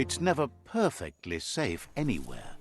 It's never perfectly safe anywhere.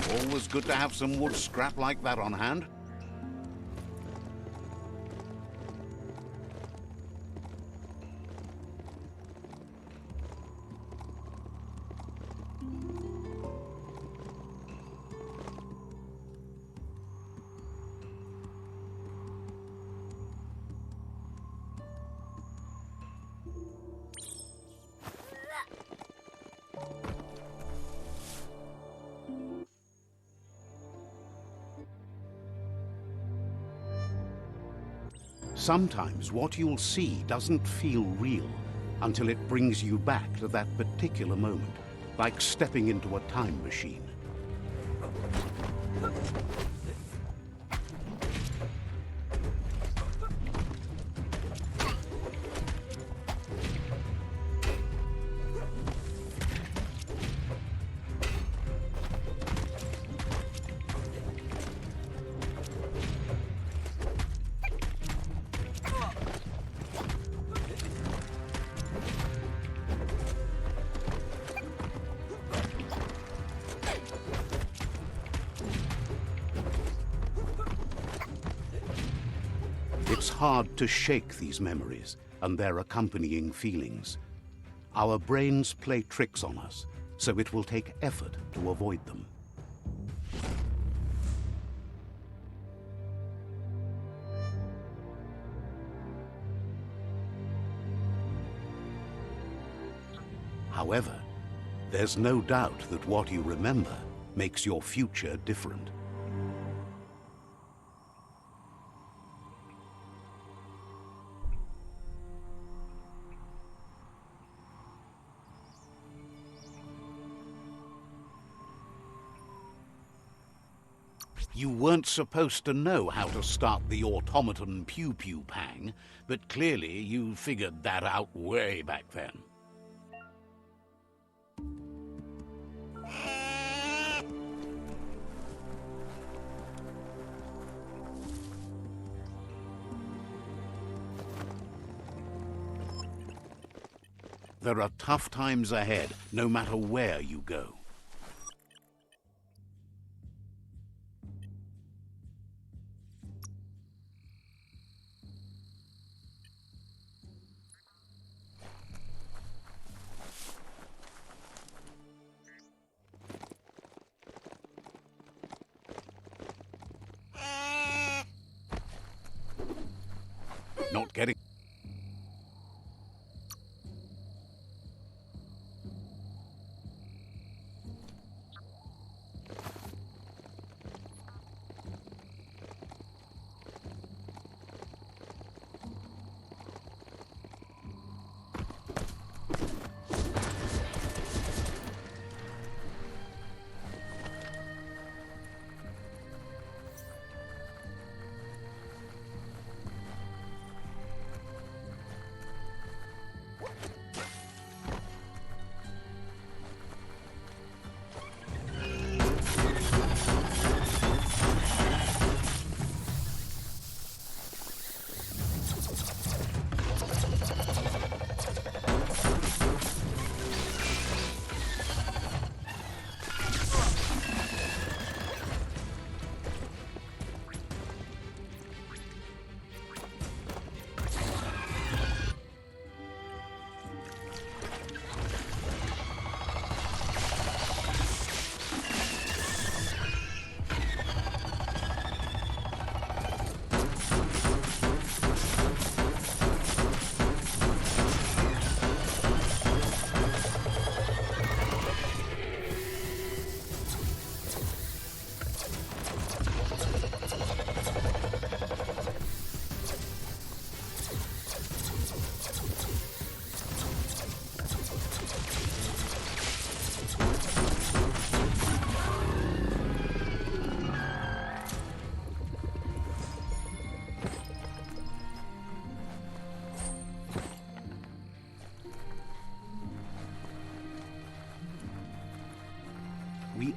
Always good to have some wood scrap like that on hand. Sometimes what you'll see doesn't feel real until it brings you back to that particular moment, like stepping into a time machine. It's hard to shake these memories and their accompanying feelings. Our brains play tricks on us, so it will take effort to avoid them. However, there's no doubt that what you remember makes your future different. You weren't supposed to know how to start the automaton pew-pew pang, but clearly you figured that out way back then. There are tough times ahead, no matter where you go. Not getting...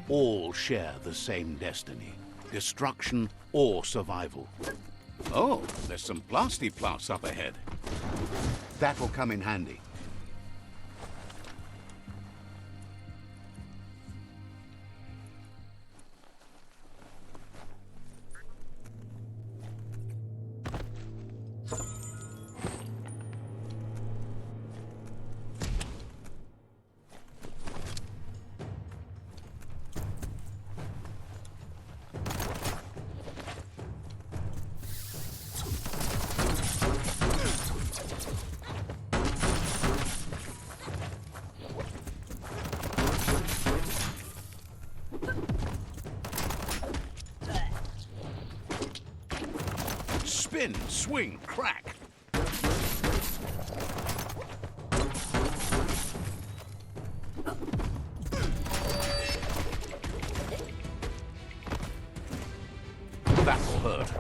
all share the same destiny. Destruction or survival. Oh, there's some plasty-plus up ahead. That will come in handy. Spin, swing, crack. That'll hurt.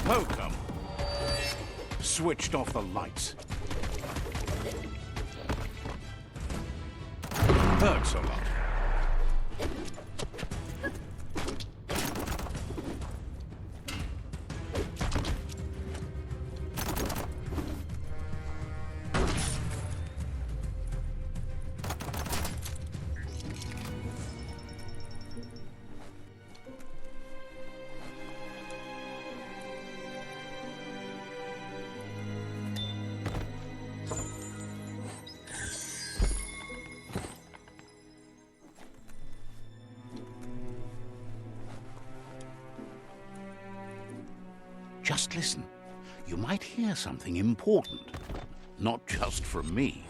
Welcome. Switched off the lights. Hurts a lot. Just listen. You might hear something important. Not just from me.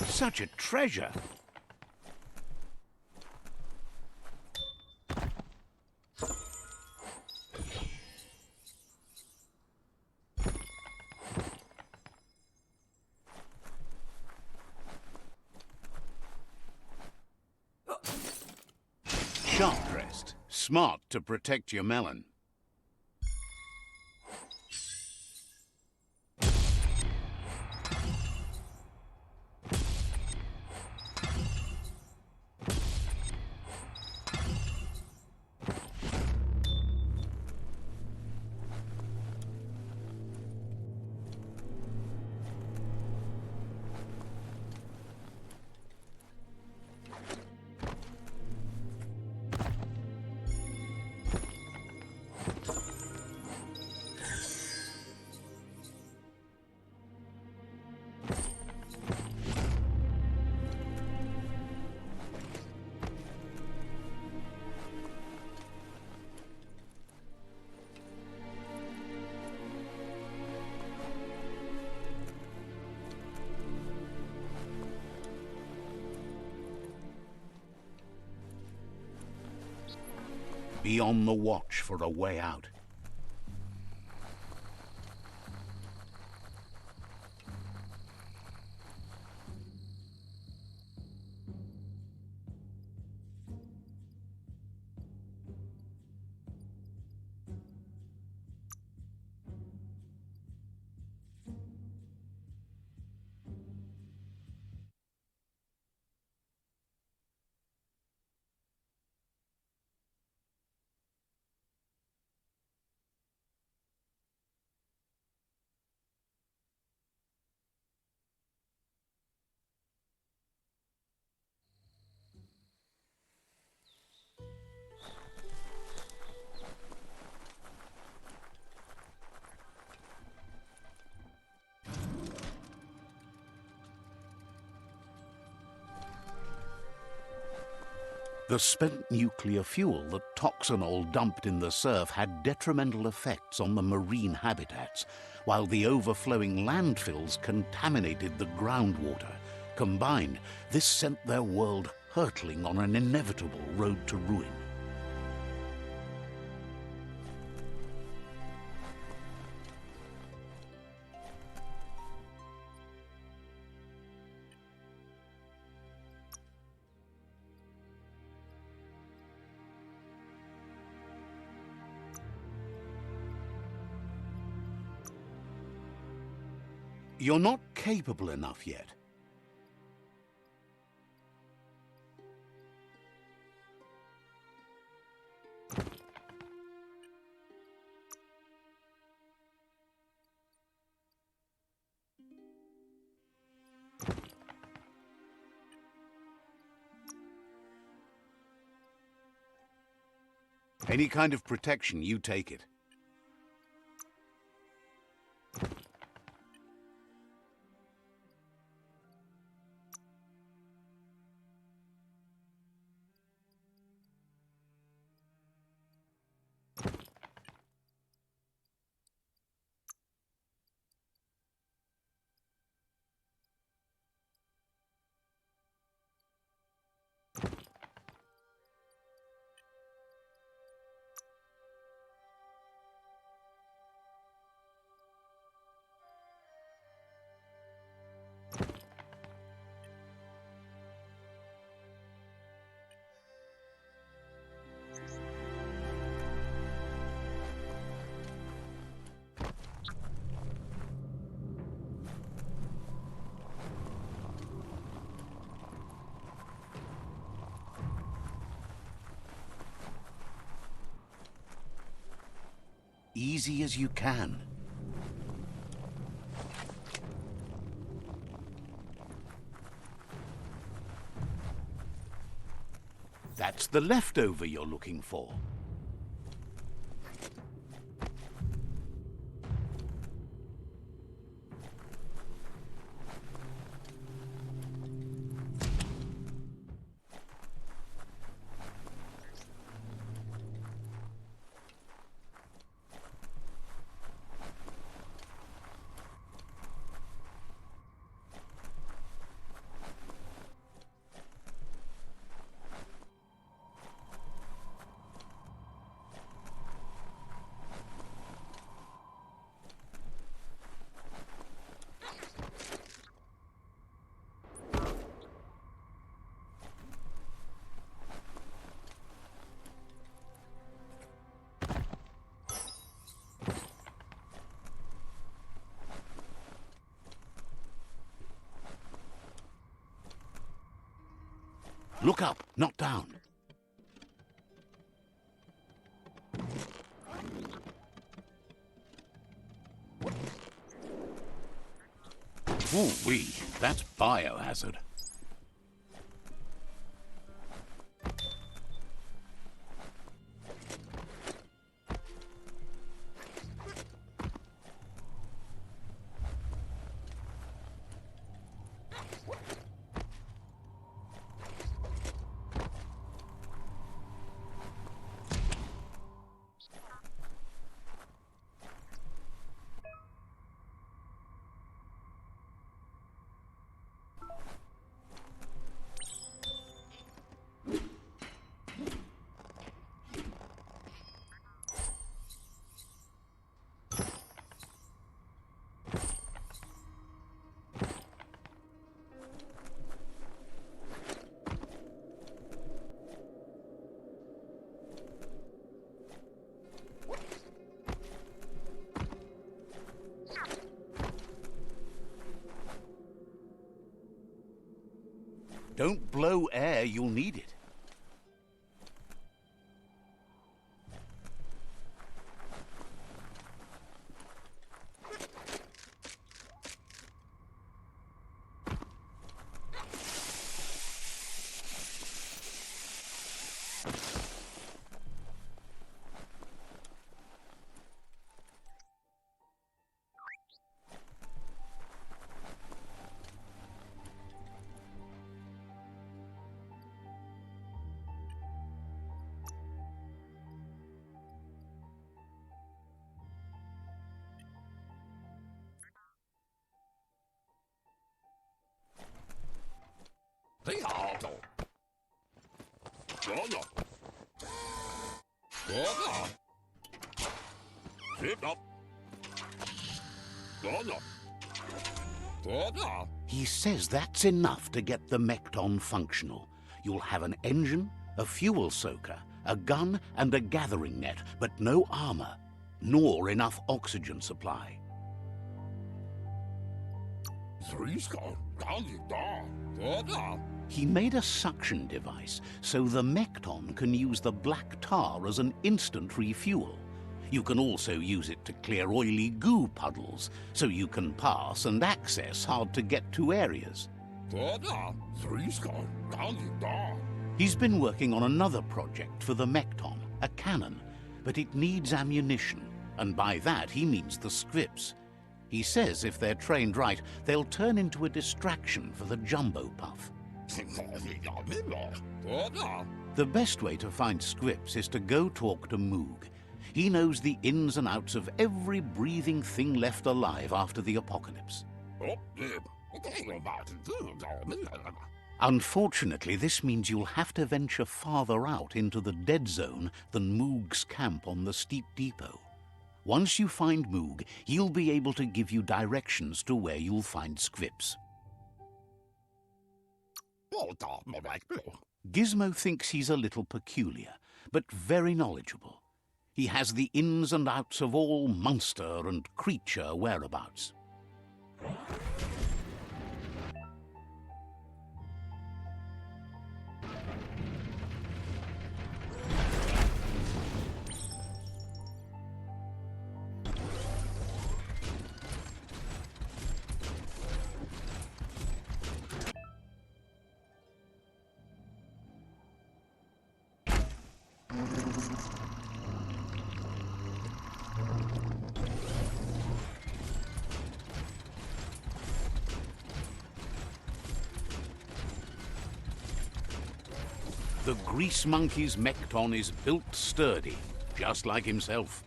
Such a treasure. Sharp dressed. Smart to protect your melon. Be on the watch for a way out. The spent nuclear fuel that Toxanol dumped in the surf had detrimental effects on the marine habitats, while the overflowing landfills contaminated the groundwater. Combined, this sent their world hurtling on an inevitable road to ruin. You're not capable enough yet. Any kind of protection, you take it. Easy as you can. That's the leftover you're looking for. Look up, not down. Ooh-wee, that's biohazard. Don't blow air, you'll need it. He says that's enough to get the Mekton functional. You'll have an engine, a fuel soaker, a gun and a gathering net, but no armor, nor enough oxygen supply. He made a suction device so the Mekton can use the black tar as an instant refuel. You can also use it to clear oily goo puddles, so you can pass and access hard-to-get-to areas. He's been working on another project for the Mekton, a cannon, but it needs ammunition, and by that he means the scripts. He says if they're trained right, they'll turn into a distraction for the jumbo puff. The best way to find scripts is to go talk to Moog. He knows the ins and outs of every breathing thing left alive after the apocalypse. Unfortunately, this means you'll have to venture farther out into the dead zone than Moog's camp on the steep depot. Once you find Moog, he'll be able to give you directions to where you'll find scripts. Gizmo thinks he's a little peculiar, but very knowledgeable. He has the ins and outs of all monster and creature whereabouts. The grease monkey's Mekton is built sturdy, just like himself.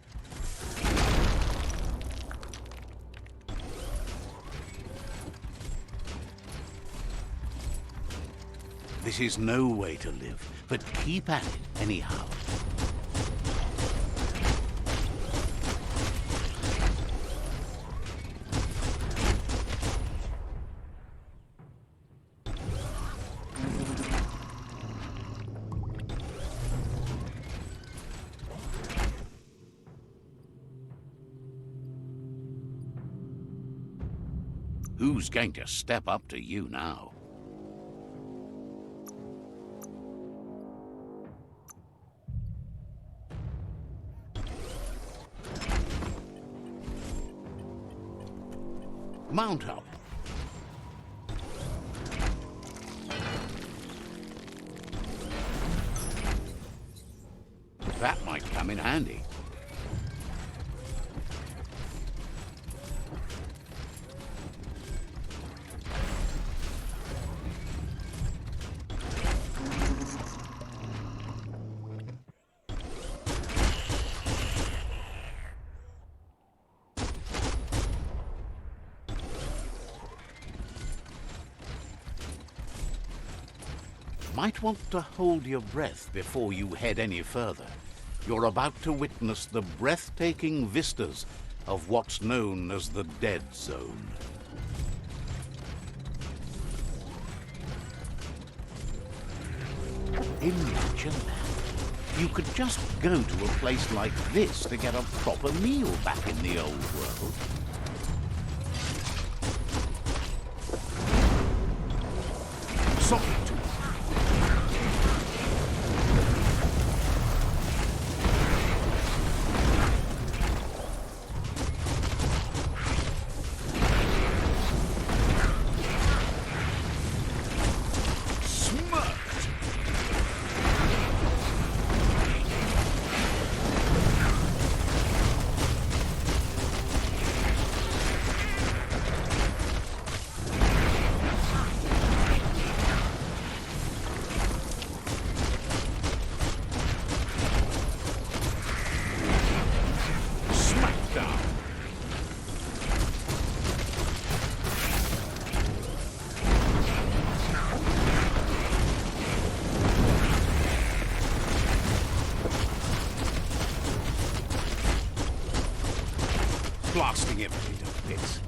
This is no way to live, but keep at it anyhow. Who's going to step up to you now? Mount up. That might come in handy. Might want to hold your breath before you head any further. You're about to witness the breathtaking vistas of what's known as the Dead Zone. Imagine that. You could just go to a place like this to get a proper meal back in the old world. Socket. blasting everything to bits.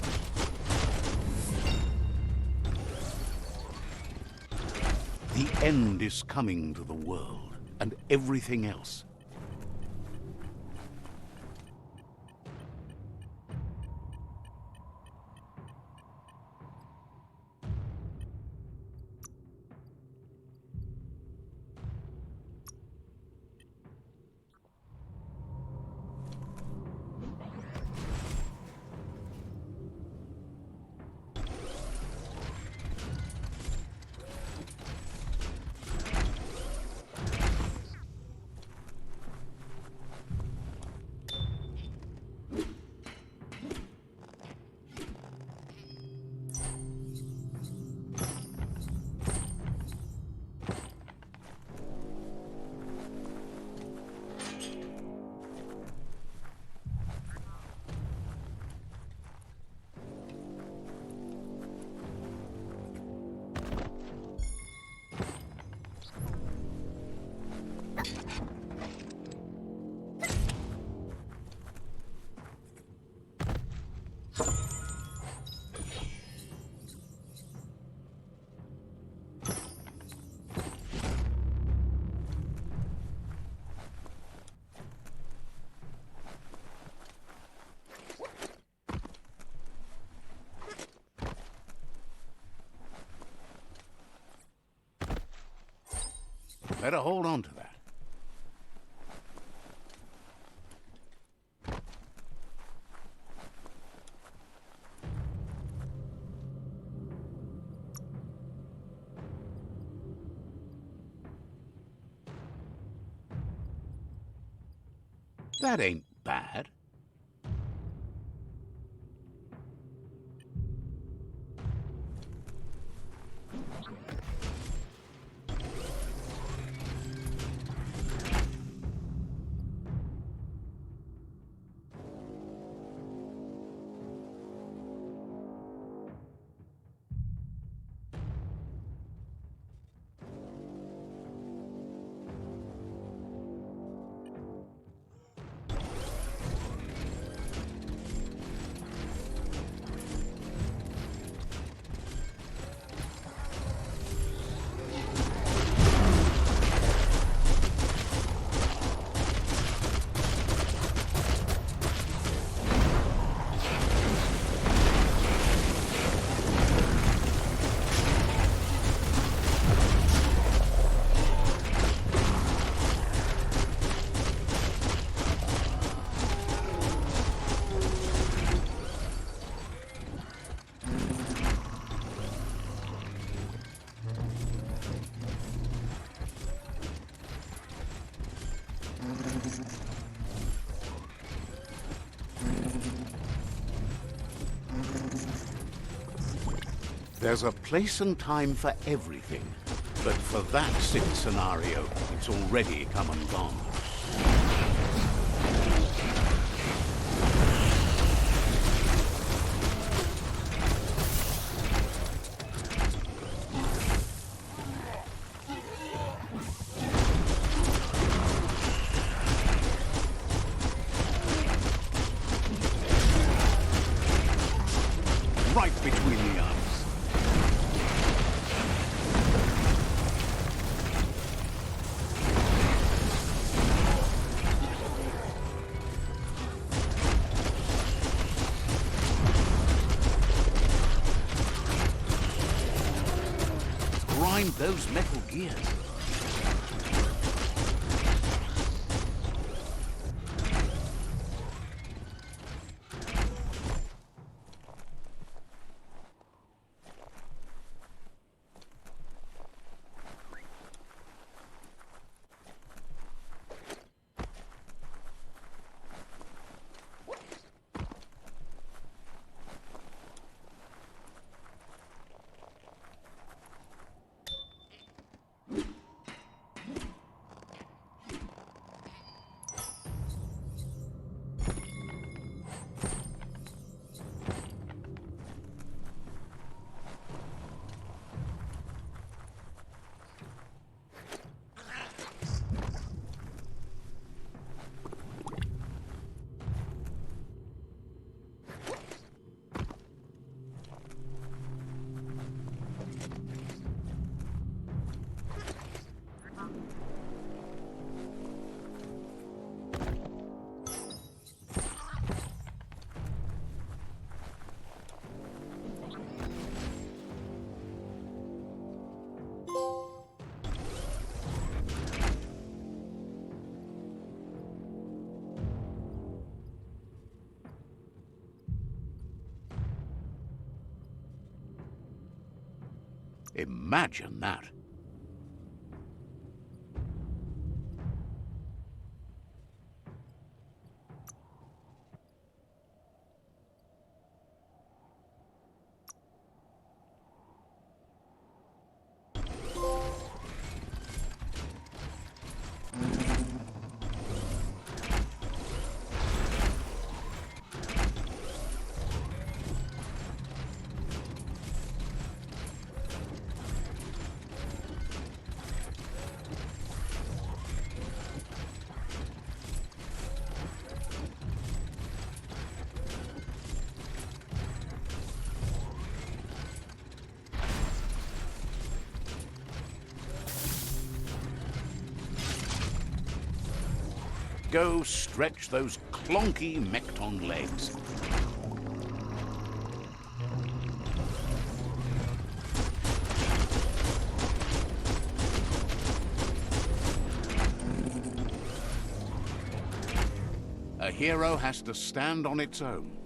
The end is coming to the world, and everything else. Better hold on to that. That ain't bad. There's a place and time for everything, but for that silly scenario, it's already come and gone. Right between the eyes. Grind those metal gears. Imagine that. Go stretch those clonky Mekton legs. A hero has to stand on its own.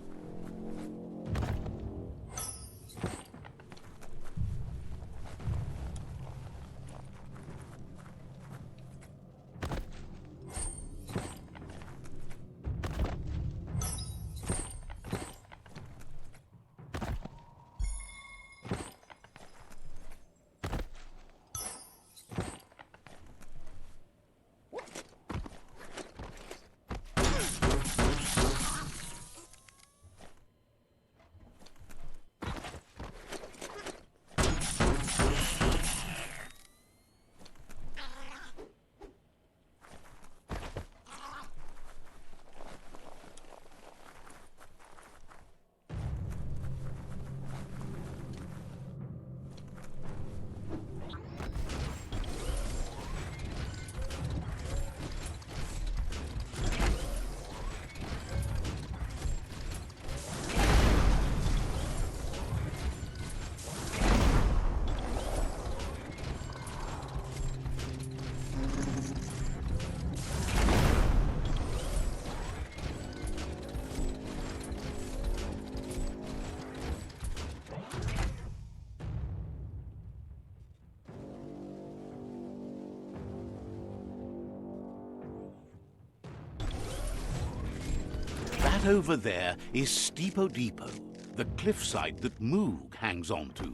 That over there is Steepo Depot, the cliffside that Moog hangs on to.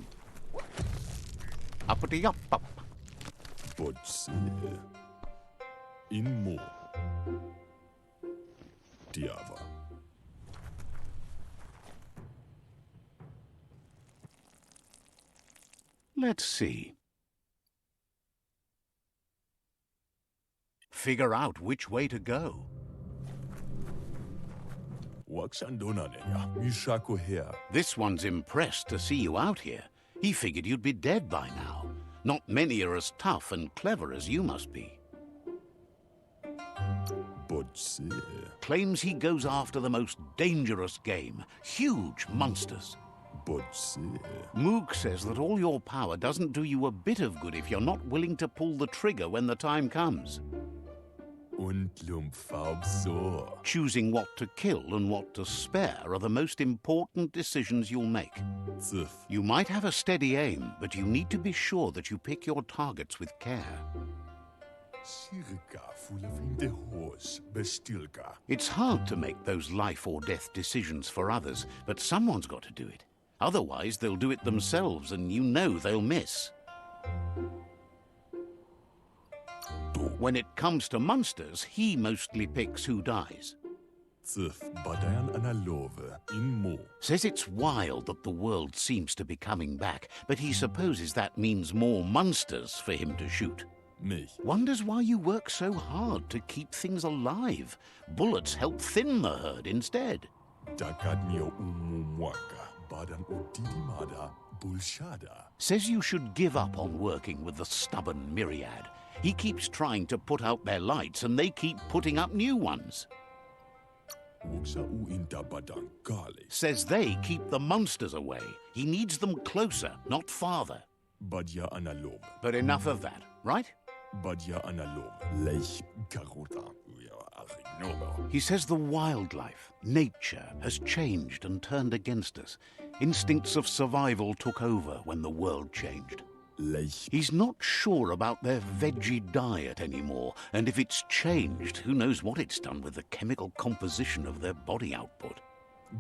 Uppity-up-up. Bodse. In Mo. Diava. Let's see. Figure out which way to go. Waxandonaneya. Mishako here. This one's impressed to see you out here. He figured you'd be dead by now. Not many are as tough and clever as you must be. Bodse. Claims he goes after the most dangerous game, huge monsters. Bodse. Moog says that all your power doesn't do you a bit of good if you're not willing to pull the trigger when the time comes. Und Lumpfaubso. Choosing what to kill and what to spare are the most important decisions you'll make. Zif. You might have a steady aim, but you need to be sure that you pick your targets with care. Sirka fulavinte hos bestilka. It's hard to make those life or death decisions for others, but someone's got to do it. Otherwise, they'll do it themselves, and you know they'll miss. When it comes to monsters, he mostly picks who dies. Zif badayan analove in Mo. Says it's wild that the world seems to be coming back, but he supposes that means more monsters for him to shoot. Mich. Wonders why you work so hard to keep things alive. Bullets help thin the herd instead. Dakadnio umumwaka. Badan udidimada bulshada. Says you should give up on working with the stubborn myriad. He keeps trying to put out their lights and they keep putting up new ones. Wuksa u inta badan kali. Says they keep the monsters away. He needs them closer, not farther. Badya analove. But enough of that, right? Badya analove. Lech karuta. He says the wildlife, nature, has changed and turned against us. Instincts of survival took over when the world changed. Leicht. He's not sure about their veggie diet anymore, and if it's changed, who knows what it's done with the chemical composition of their body output.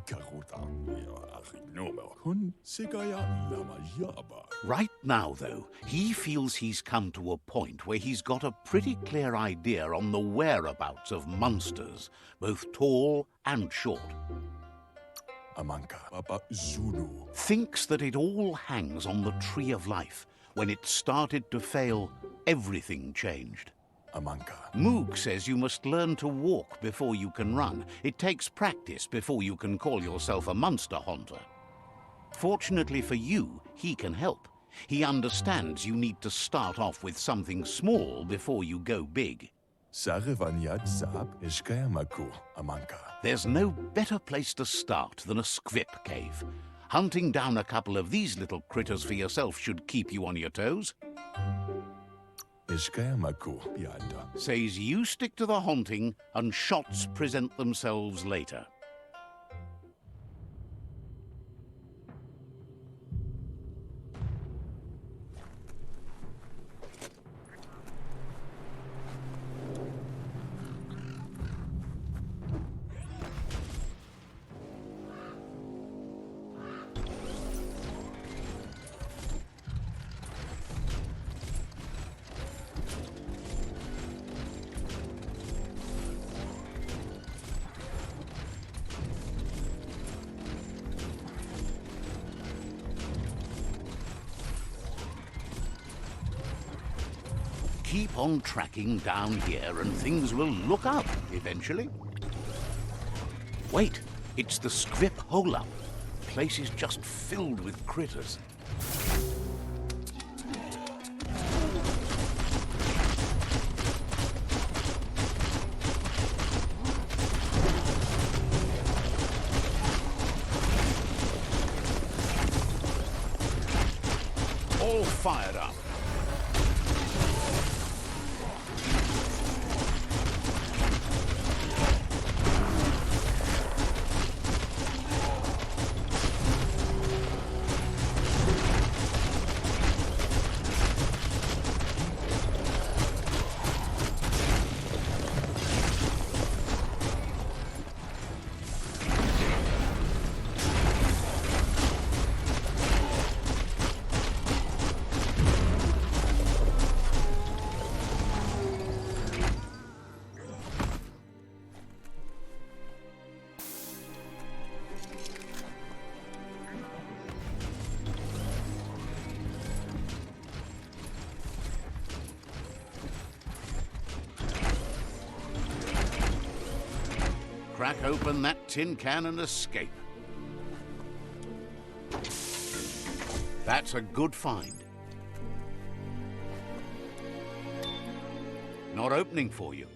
Karuta. Ja, Arinoma. Kun Sigaya Lama Yaba. Right now, though, he feels he's come to a point where he's got a pretty clear idea on the whereabouts of monsters, both tall and short. Amanka. Papa Zulu. Thinks that it all hangs on the tree of life. When it started to fail, everything changed. Amanka. Moog says you must learn to walk before you can run. It takes practice before you can call yourself a monster hunter. Fortunately for you, he can help. He understands you need to start off with something small before you go big. Sarevanyat Sab Eshkayamako. Amanka. There's no better place to start than a squip cave. Hunting down a couple of these little critters for yourself should keep you on your toes. Eshkayamako. Yanda. Says you stick to the hunting and shots present themselves later. Keep on tracking down here and things will look up eventually. Wait, it's the scrip hole-up. Place is just filled with critters. All fired up. Crack open that tin can and escape. That's a good find. Not opening for you.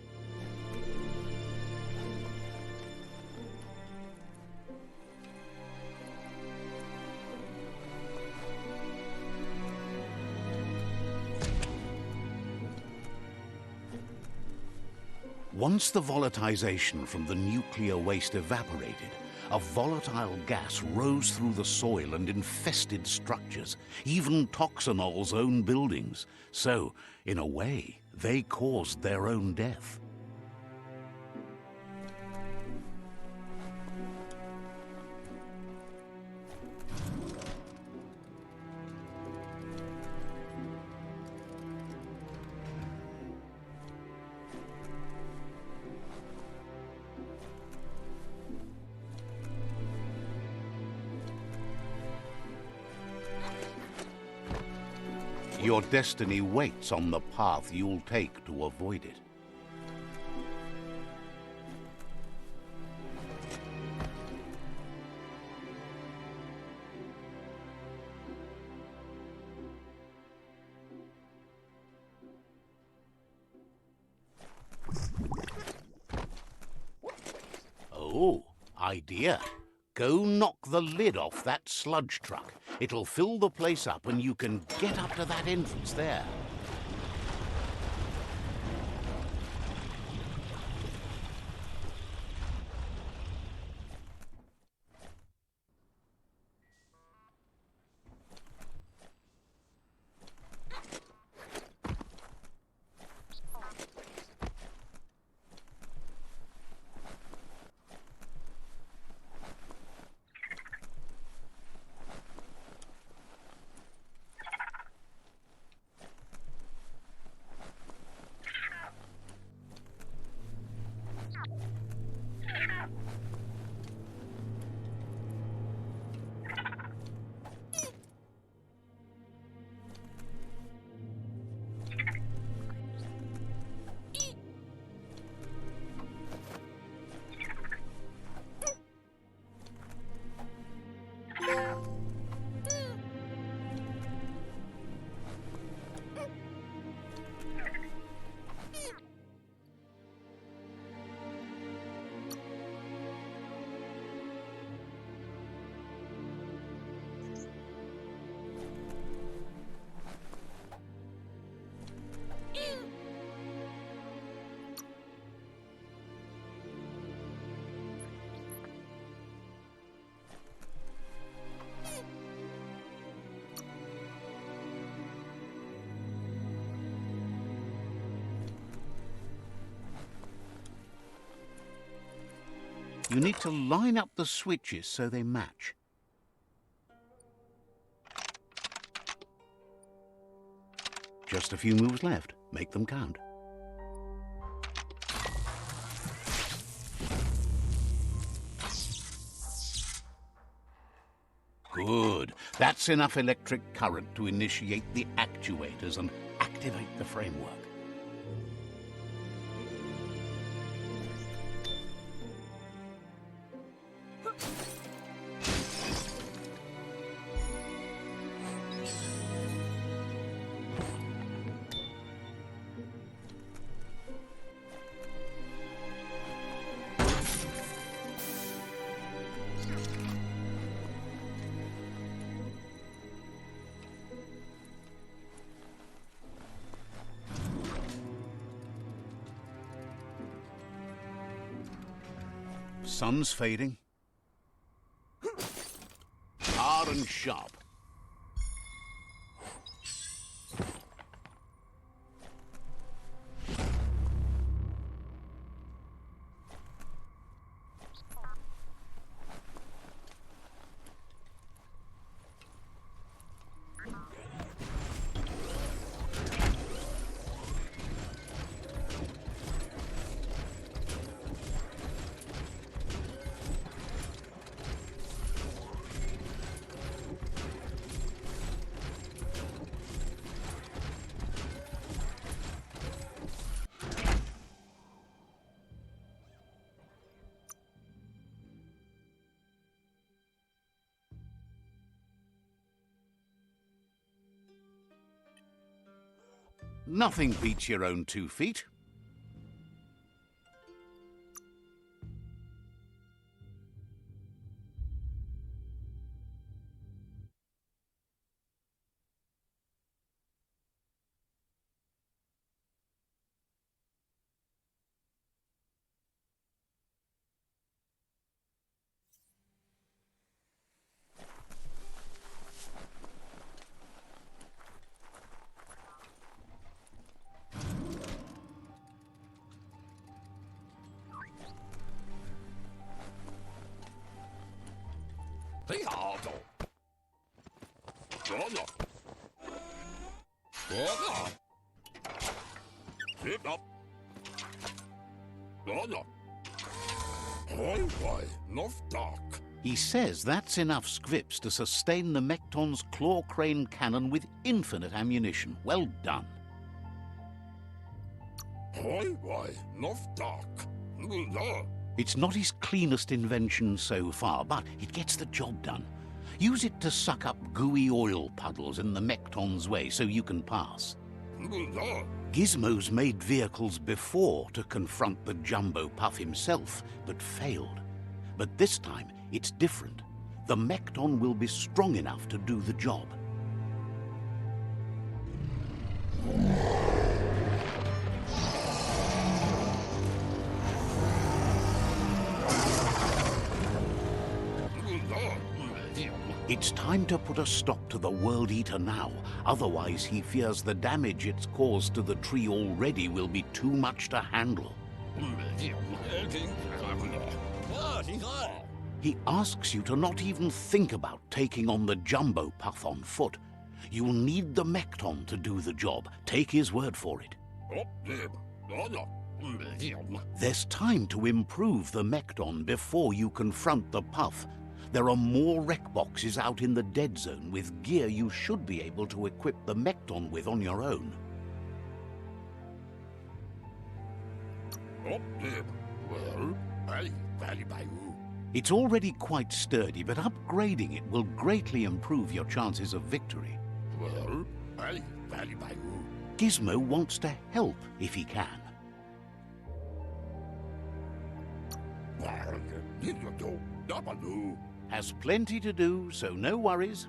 Once the volatilization from the nuclear waste evaporated, a volatile gas rose through the soil and infested structures, even Toxanol's own buildings. So, in a way, they caused their own death. Your destiny waits on the path you'll take to avoid it. Oh, idea. Go knock the lid off that sludge truck. It'll fill the place up and you can get up to that entrance there. You need to line up the switches so they match. Just a few moves left. Make them count. Good. That's enough electric current to initiate the actuators and activate the framework. Sun's fading. Hard and sharp. Nothing beats your own 2 feet. He says that's enough scripts to sustain the Mekton's claw crane cannon with infinite ammunition. Well done. It's not his cleanest invention so far, but it gets the job done. Use it to suck up gooey oil puddles in the Mekton's way so you can pass. Gizmo's made vehicles before to confront the Jumbo Puff himself, but failed. But this time, it's different. The Mekton will be strong enough to do the job. It's time to put a stop to the World Eater now. Otherwise, he fears the damage it's caused to the tree already will be too much to handle. He asks you to not even think about taking on the Jumbo Puff on foot. You'll need the Mekton to do the job. Take his word for it. There's time to improve the Mekton before you confront the Puff. There are more wreck boxes out in the dead zone with gear you should be able to equip the Mekton with on your own. It's already quite sturdy, but upgrading it will greatly improve your chances of victory. Gizmo wants to help if he can. Has plenty to do, so no worries.